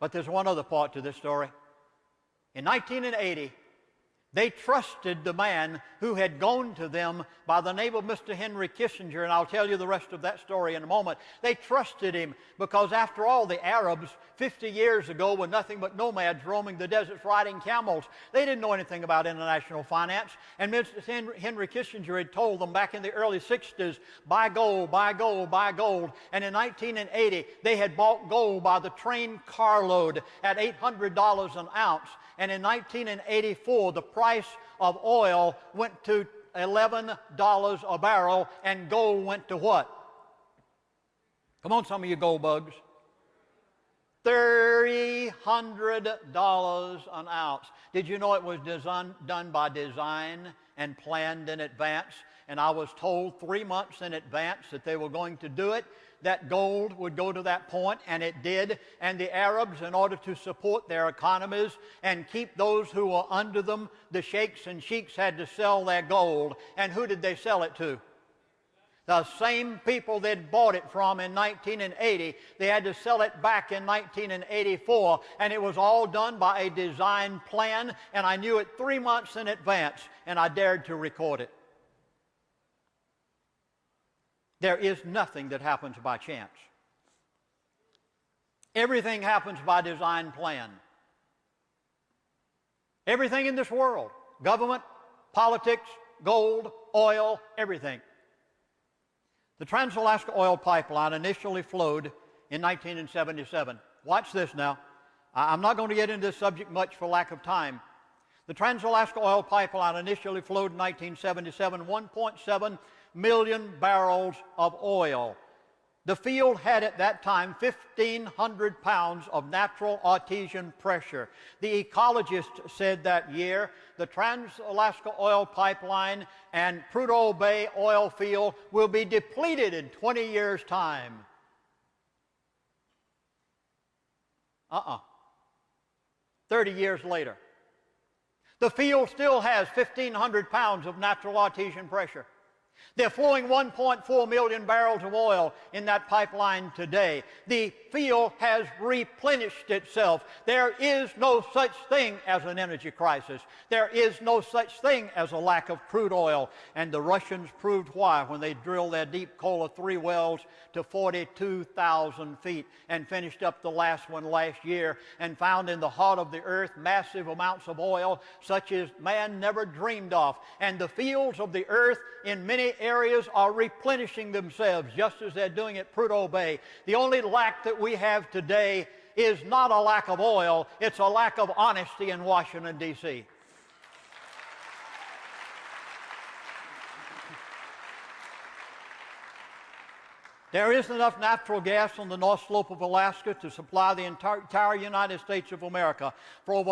But there's one other part to this story. In 1980, they trusted the man who had gone to them by the name of Mr. Henry Kissinger, and I'll tell you the rest of that story in a moment. They trusted him because, after all, the Arabs 50 years ago were nothing but nomads roaming the deserts riding camels. They didn't know anything about international finance, and Mr. Henry Kissinger had told them back in the early 60s, buy gold, buy gold, buy gold. And in 1980, they had bought gold by the train carload at $800 an ounce. And in 1984, the price of oil went to $11 a barrel, and gold went to what? Come on, some of you gold bugs. $300 an ounce. Did you know it was done by design and planned in advance? And I was told 3 months in advance that they were going to do it, that gold would go to that point, and it did. And the Arabs, in order to support their economies and keep those who were under them, the sheikhs and sheiks, had to sell their gold. And who did they sell it to? The same people they'd bought it from in 1980. They had to sell it back in 1984, and it was all done by a design plan, and I knew it 3 months in advance, and I dared to record it. There is nothing that happens by chance. Everything happens by design plan. Everything in this world, government, politics, gold, oil, everything. The Trans-Alaska Oil Pipeline initially flowed in 1977. Watch this now. I'm not going to get into this subject much for lack of time. The Trans-Alaska Oil Pipeline initially flowed in 1977, 1.7 million barrels of oil. The field had at that time 1,500 pounds of natural artesian pressure. The ecologist said that year the Trans-Alaska Oil Pipeline and Prudhoe Bay oil field will be depleted in 20 years' time. 30 years later, the field still has 1,500 pounds of natural artesian pressure. They're flowing 1.4 million barrels of oil in that pipeline today. The field has replenished itself. There is no such thing as an energy crisis. There is no such thing as a lack of crude oil. And the Russians proved why when they drilled their deep Kola 3 wells to 42,000 feet and finished up the last one last year and found in the heart of the earth massive amounts of oil such as man never dreamed of. And the fields of the earth in many areas are replenishing themselves just as they're doing at Prudhoe Bay. The only lack that we have today is not a lack of oil, it's a lack of honesty in Washington, D.C. There isn't enough natural gas on the North Slope of Alaska to supply the entire United States of America for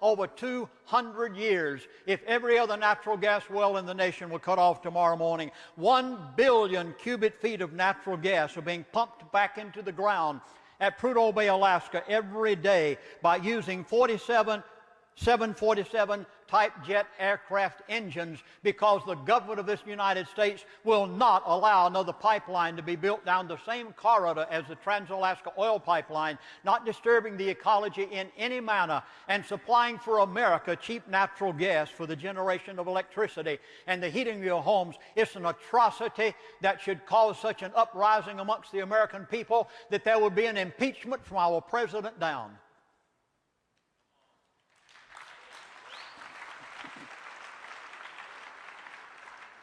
over 200 years. If every other natural gas well in the nation were cut off tomorrow morning, 1 billion cubic feet of natural gas are being pumped back into the ground at Prudhoe Bay, Alaska every day by using 747 type jet aircraft engines, because the government of this United States will not allow another pipeline to be built down the same corridor as the Trans-Alaska Oil Pipeline, not disturbing the ecology in any manner, and supplying for America cheap natural gas for the generation of electricity and the heating of your homes. It's an atrocity that should cause such an uprising amongst the American people that there would be an impeachment from our president down.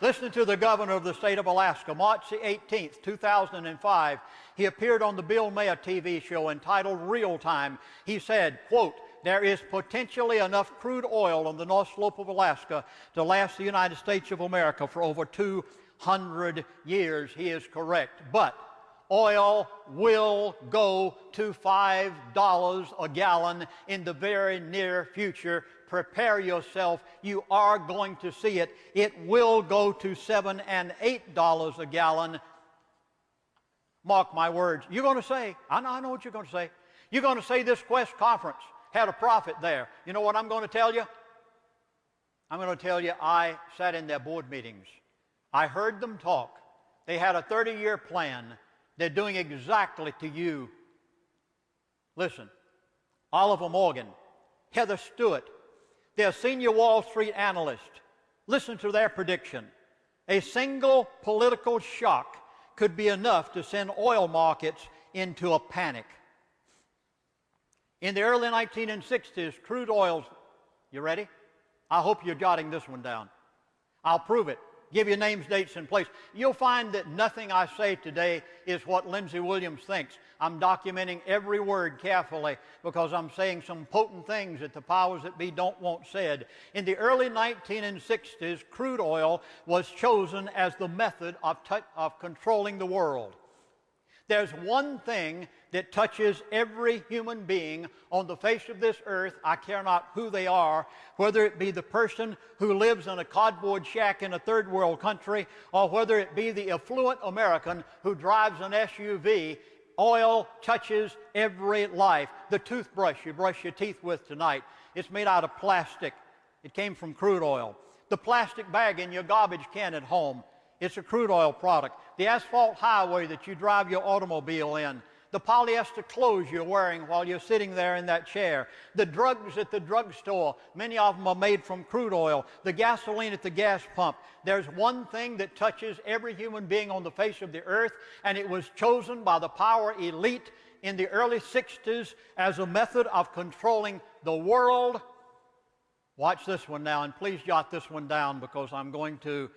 Listen to the governor of the state of Alaska, March the 18th, 2005. He appeared on the Bill Maher TV show entitled Real Time. He said, quote, "There is potentially enough crude oil on the North Slope of Alaska to last the United States of America for over 200 years. He is correct. But oil will go to $5 a gallon in the very near future. Prepare yourself. You are going to see it. It will go to $7 and $8 a gallon. Mark my words." You're going to say, I know what you're going to say. You're going to say this Quest conference had a prophet there. You know what I'm going to tell you? I'm going to tell you I sat in their board meetings. I heard them talk. They had a 30-year plan. They're doing exactly to you. Listen, Oliver Morgan, Heather Stewart, their senior Wall Street analyst. Listen to their prediction. A single political shock could be enough to send oil markets into a panic. In the early 1960s, crude oil, you ready? I hope you're jotting this one down. I'll prove it. Give you names, dates, and place. You'll find that nothing I say today is what Lindsey Williams thinks. I'm documenting every word carefully because I'm saying some potent things that the powers that be don't want said. In the early 1960s, crude oil was chosen as the method of controlling the world. There's one thing that touches every human being on the face of this earth, I care not who they are, whether it be the person who lives in a cardboard shack in a third world country, or whether it be the affluent American who drives an SUV, oil touches every life. The toothbrush you brush your teeth with tonight, it's made out of plastic. It came from crude oil. The plastic bag in your garbage can at home, it's a crude oil product. The asphalt highway that you drive your automobile in, the polyester clothes you're wearing while you're sitting there in that chair, the drugs at the drugstore, many of them are made from crude oil, the gasoline at the gas pump. There's one thing that touches every human being on the face of the earth, and it was chosen by the power elite in the early 60s as a method of controlling the world. Watch this one now, and please jot this one down because I'm going to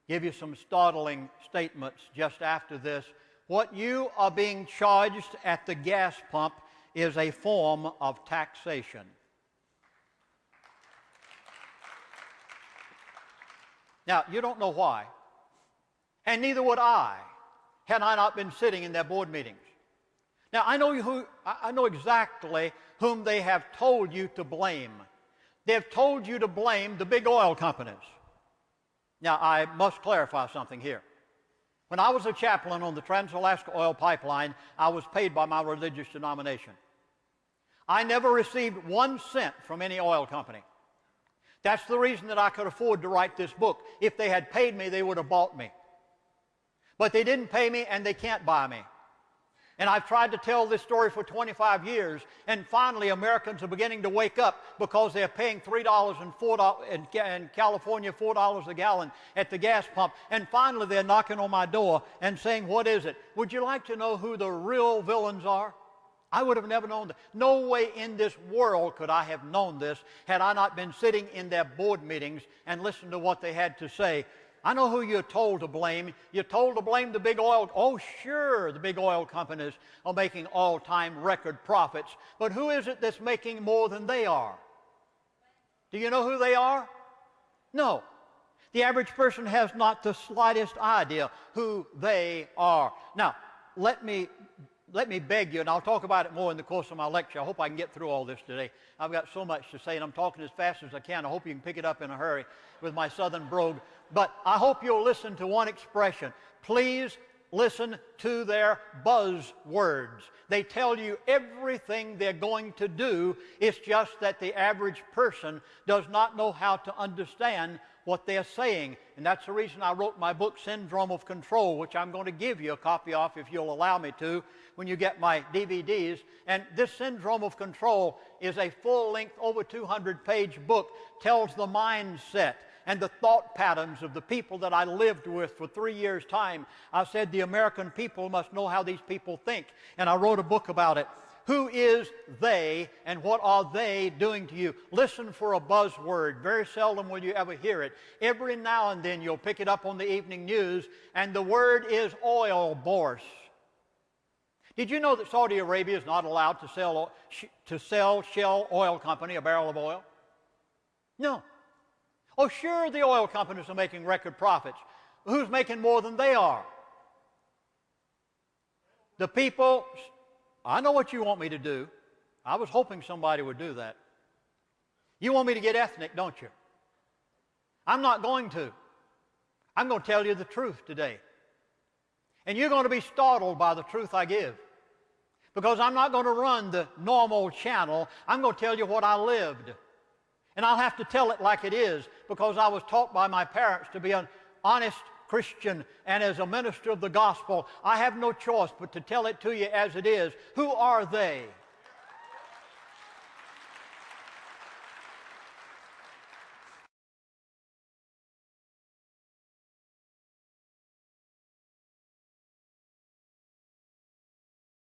give you some startling statements just after this. What you are being charged at the gas pump is a form of taxation. Now, you don't know why, and neither would I, had I not been sitting in their board meetings. Now, I know exactly whom they have told you to blame. They've told you to blame the big oil companies. Now, I must clarify something here. When I was a chaplain on the Trans-Alaska Oil Pipeline, I was paid by my religious denomination. I never received 1 cent from any oil company. That's the reason that I could afford to write this book. If they had paid me, they would have bought me. But they didn't pay me, and they can't buy me. And I've tried to tell this story for 25 years, and finally Americans are beginning to wake up because they're paying $3 and in California, $4 a gallon at the gas pump. And finally they're knocking on my door and saying, what is it? Would you like to know who the real villains are? I would have never known that. No way in this world could I have known this had I not been sitting in their board meetings and listened to what they had to say. I know who you're told to blame. You're told to blame the big oil. Oh, sure, the big oil companies are making all-time record profits. But who is it that's making more than they are? Do you know who they are? No. The average person has not the slightest idea who they are. Now, let me beg you, and I'll talk about it more in the course of my lecture. I hope I can get through all this today. I've got so much to say, and I'm talking as fast as I can. I hope you can pick it up in a hurry with my southern brogue. But I hope you'll listen to one expression. Please listen to their buzzwords. They tell you everything they're going to do. It's just that the average person does not know how to understand what they're saying. And that's the reason I wrote my book, Syndrome of Control, which I'm going to give you a copy of if you'll allow me to when you get my DVDs. And this Syndrome of Control is a full-length, over 200-page book, tells the mindset and the thought patterns of the people that I lived with for 3 years' time. I said the American people must know how these people think, and I wrote a book about it. Who is they, and what are they doing to you? Listen for a buzzword. Very seldom will you ever hear it. Every now and then you'll pick it up on the evening news, and the word is oil bourse. Did you know that Saudi Arabia is not allowed to sell Shell Oil Company a barrel of oil? No. Oh, sure, the oil companies are making record profits. Who's making more than they are? The people. I know what you want me to do. I was hoping somebody would do that. You want me to get ethnic, don't you? I'm not going to. I'm going to tell you the truth today. And you're going to be startled by the truth I give. Because I'm not going to run the normal channel. I'm going to tell you what I lived. And I'll have to tell it like it is, because I was taught by my parents to be an honest Christian, and as a minister of the gospel, I have no choice but to tell it to you as it is. Who are they?